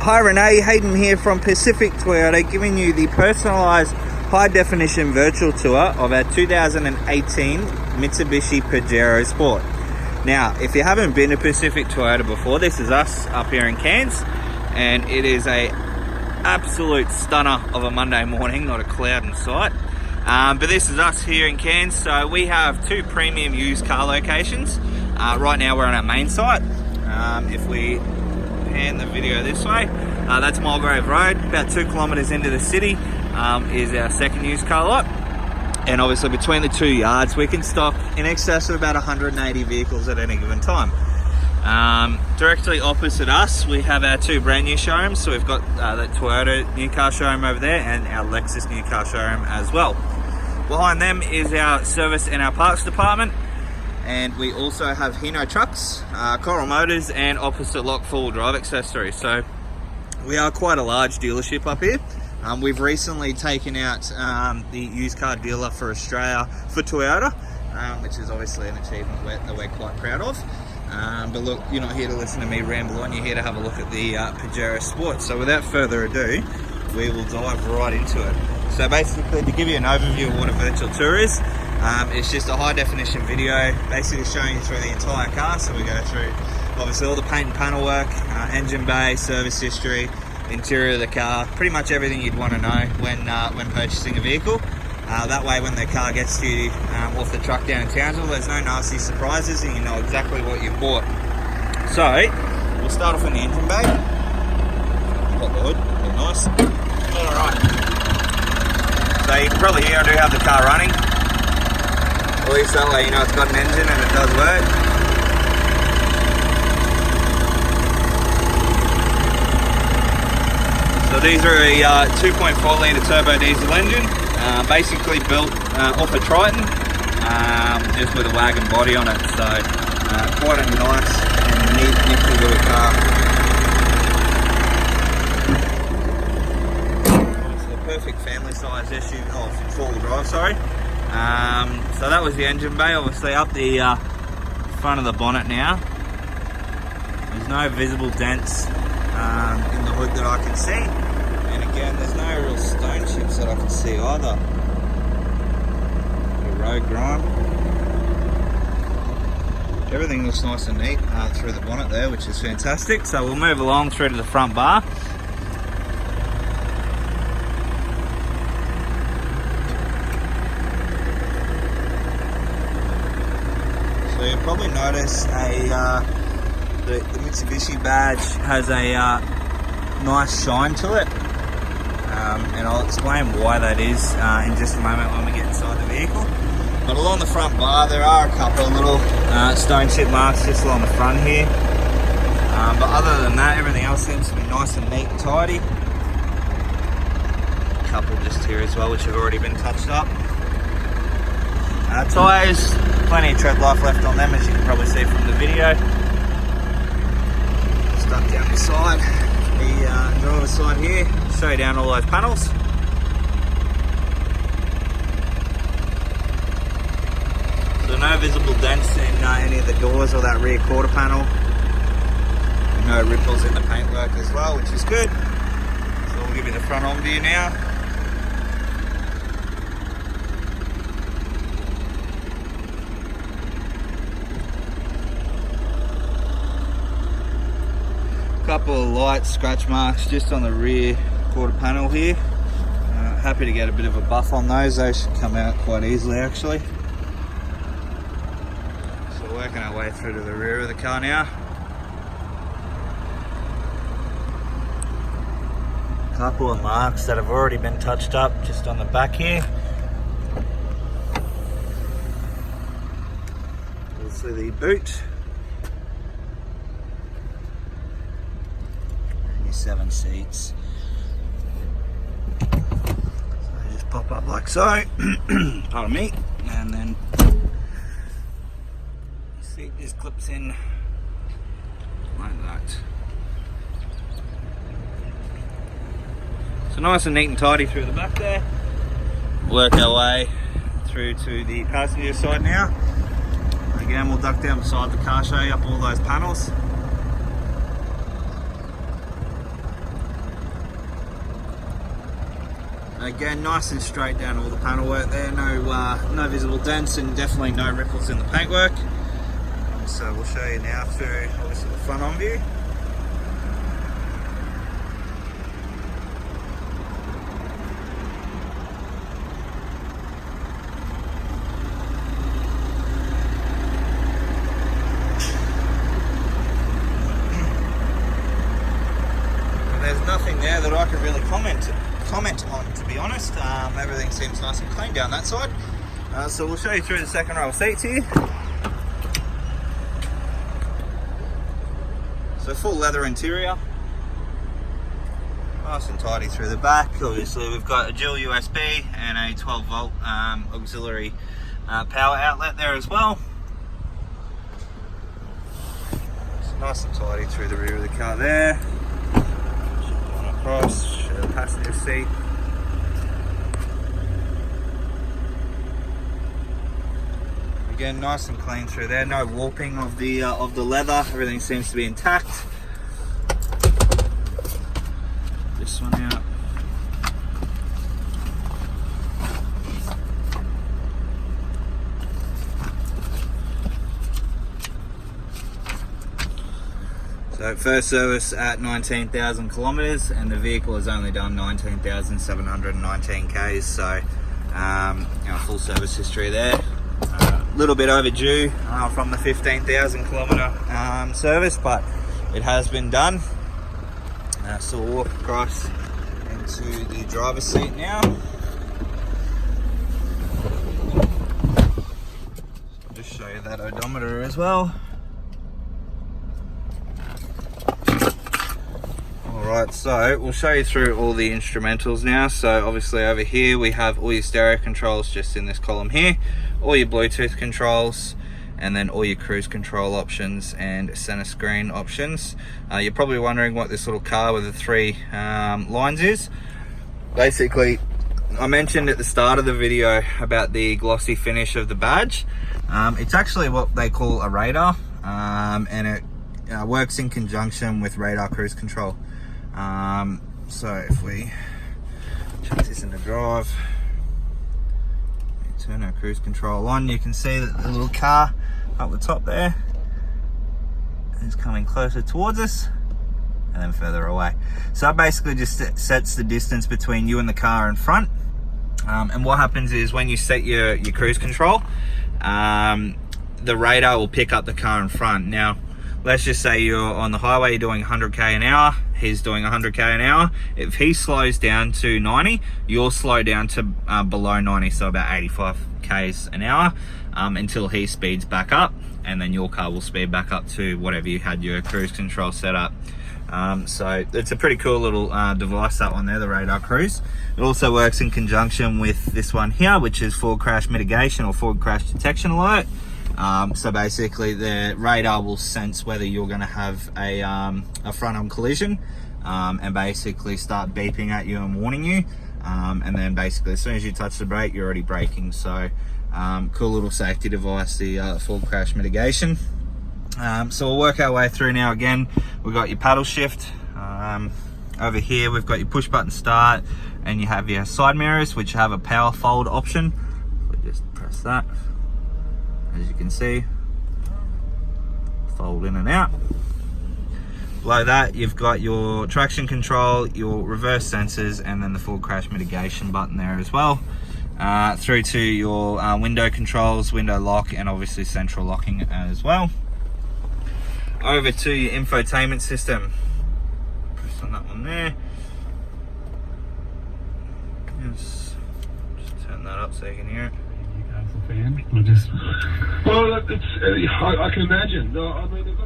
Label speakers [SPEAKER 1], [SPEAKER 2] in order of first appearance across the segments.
[SPEAKER 1] Hi Renee, Hayden here from Pacific Toyota, giving you the personalised high-definition virtual tour of our 2018 Mitsubishi Pajero Sport. Now, if you haven't been to Pacific Toyota before, this is us up here in Cairns, and it is a absolute stunner of a Monday morning, not a cloud in sight. But this is us here in Cairns, so we have two premium used car locations. Right now we're on our main site. If we pan the video this way, that's Mulgrave Road, about 2 kilometres into the city, is our second used car lot. And obviously between the 2 yards we can stock in excess of about 180 vehicles at any given time. Directly opposite us we have our 2 brand new showrooms, so we've got the Toyota new car showroom over there and our Lexus new car showroom as well. Behind them is our service and our parts department. And we also have Hino trucks, Coral Motors, and opposite lock 4-wheel drive accessories. So we are quite a large dealership up here. We've recently taken out the used car dealer for Australia for Toyota, which is obviously an achievement that we're quite proud of. But look, you're not here to listen to me ramble on, you're here to have a look at the Pajero Sport. So without further ado, we will dive right into it. So basically, to give you an overview of what a virtual tour is, it's just a high definition video basically showing you through the entire car. So we go through obviously all the paint and panel work, engine bay, service history, interior of the car, pretty much everything you'd want to know when purchasing a vehicle. That way when the car gets to you off the truck down in Townsville, there's no nasty surprises and you know exactly what you've bought. So we'll start off in the engine bay. Pop the hood, very nice. Alright, so you can probably hear I do have the car running. At least that way you know it's got an engine and it does work. So these are a 2.4 litre turbo diesel engine, basically built off a Triton, just with a wagon body on it. So quite a nice and neat, nifty little car. It's a perfect family size SUV, oh, 4-wheel drive, sorry. So that was the engine bay. Obviously up the front of the bonnet now, there's no visible dents in the hood that I can see, and again there's no real stone chips that I can see either. The road grime, everything looks nice and neat through the bonnet there, which is fantastic. So we'll move along through to the front bar. So you'll probably notice the Mitsubishi badge has a nice shine to it, and I'll explain why that is in just a moment when we get inside the vehicle. But along the front bar there are a couple of little stone chip marks just along the front here, but other than that everything else seems to be nice and neat and tidy. A couple just here as well which have already been touched up. Tyres, plenty of tread life left on them as you can probably see from the video. Stuck down the side, the driver's side here, show you down all those panels. So no visible dents in any of the doors or that rear quarter panel. And no ripples in the paintwork as well, which is good. So we'll give you the front on view now. Couple of light scratch marks just on the rear quarter panel here. Happy to get a bit of a buff on those. Those should come out quite easily actually. So working our way through to the rear of the car now. Couple of marks that have already been touched up just on the back here. Also the boot. 7 seats. So they just pop up like so. Pardon me. And then the seat just clips in like that. So nice and neat and tidy through the back there. Work our way through to the passenger side now. Again, we'll duck down beside the car, show you up all those panels. Again, nice and straight down all the panel work there. No visible dents and definitely no ripples in the paintwork. So we'll show you now through obviously the front on view. There's nothing there that I could really comment on, to be honest. Everything seems nice and clean down that side. So we'll show you through the second row of seats here. So full leather interior. Nice and tidy through the back. Obviously we've got a dual USB and a 12 volt auxiliary power outlet there as well. So nice and tidy through the rear of the car there. Across, show the passenger seat. Again, nice and clean through there. No warping of the leather. Everything seems to be intact. This one out. So first service at 19,000 kilometers, and the vehicle has only done 19,719 Ks. So full service history there. A little bit overdue from the 15,000 kilometer service, but it has been done. So we'll walk across into the driver's seat now. I'll just show you that odometer as well. Alright, so we'll show you through all the instrumentals now. So obviously over here we have all your stereo controls just in this column here, all your Bluetooth controls, and then all your cruise control options and center screen options. You're probably wondering what this little car with the three lines is. Basically, I mentioned at the start of the video about the glossy finish of the badge. It's actually what they call a radar, and it works in conjunction with radar cruise control. So if we chuck this into drive, turn our cruise control on, you can see that the little car up the top there is coming closer towards us and then further away. So it basically just sets the distance between you and the car in front. And what happens is when you set your cruise control, the radar will pick up the car in front. Now, let's just say you're on the highway, you're doing 100k an hour, he's doing 100k an hour. If he slows down to 90, you'll slow down to below 90, so about 85 k's an hour, until he speeds back up, and then your car will speed back up to whatever you had your cruise control set up. So it's a pretty cool little device, that one there, the radar cruise. It also works in conjunction with this one here, which is forward crash mitigation or forward crash detection alert. So basically the radar will sense whether you're going to have a front-on collision, and basically start beeping at you and warning you, and then basically as soon as you touch the brake, you're already braking. So cool little safety device, the forward crash mitigation. So we'll work our way through now. Again, we've got your paddle shift. Over here we've got your push button start, and you have your side mirrors, which have a power fold option. We just press that. As you can see, fold in and out. Below that, you've got your traction control, your reverse sensors, and then the full crash mitigation button there as well. Through to your window controls, window lock, and obviously central locking as well. Over to your infotainment system. Press on that one there. Just turn that up so you can hear it.
[SPEAKER 2] Fan, or just... Well, I can imagine. No, I mean,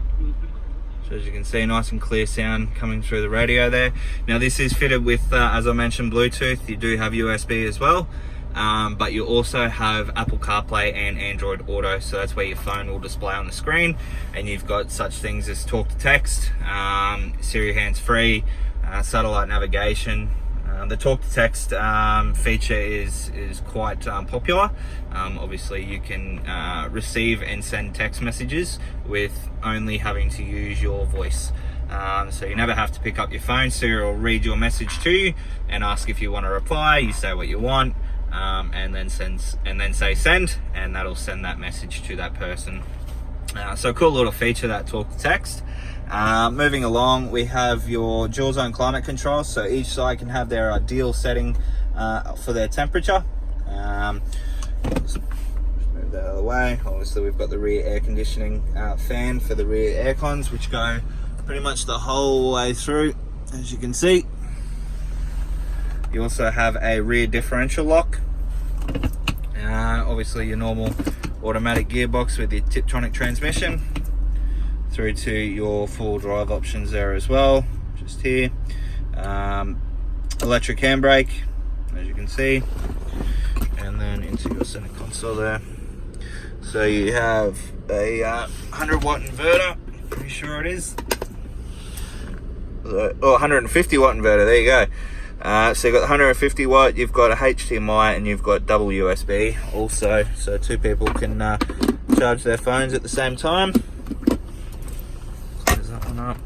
[SPEAKER 1] so as you can see, nice and clear sound coming through the radio there. Now this is fitted with, as I mentioned, Bluetooth. You do have USB as well, but you also have Apple CarPlay and Android Auto, so that's where your phone will display on the screen, and you've got such things as talk to text, Siri hands-free, satellite navigation. The talk to text feature is quite popular. Obviously you can receive and send text messages with only having to use your voice. So you never have to pick up your phone. Siri will read your message to you and ask if you want to reply. You say what you want, and then say send, and that'll send that message to that person. So a cool little feature, that talk to text. Moving along, we have your dual zone climate control. So each side can have their ideal setting for their temperature. Just move that out of the way. Obviously we've got the rear air conditioning fan for the rear air cons, which go pretty much the whole way through, as you can see. You also have a rear differential lock. Obviously your normal automatic gearbox with your Tiptronic transmission, through to your full drive options there as well, just here. Electric handbrake, as you can see, and then into your center console there. So you have a 100-watt inverter, pretty sure it is. Oh, 150 watt inverter, there you go. So you've got the 150 watt, you've got a HDMI, and you've got double USB also, so two people can charge their phones at the same time. Close that one up.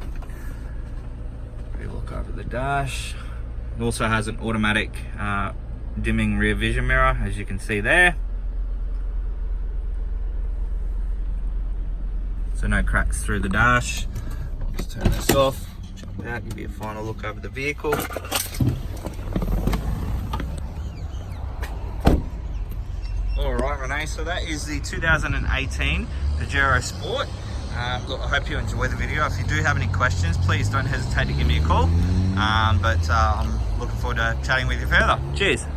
[SPEAKER 1] Maybe look over the dash. It also has an automatic dimming rear vision mirror, as you can see there. So no cracks through the dash. Just turn this off. Out, give you a final look over the vehicle. Alright Renee, so that is the 2018 Pajero Sport. Look, I hope you enjoy the video. If you do have any questions, please don't hesitate to give me a call. I'm looking forward to chatting with you further. Cheers.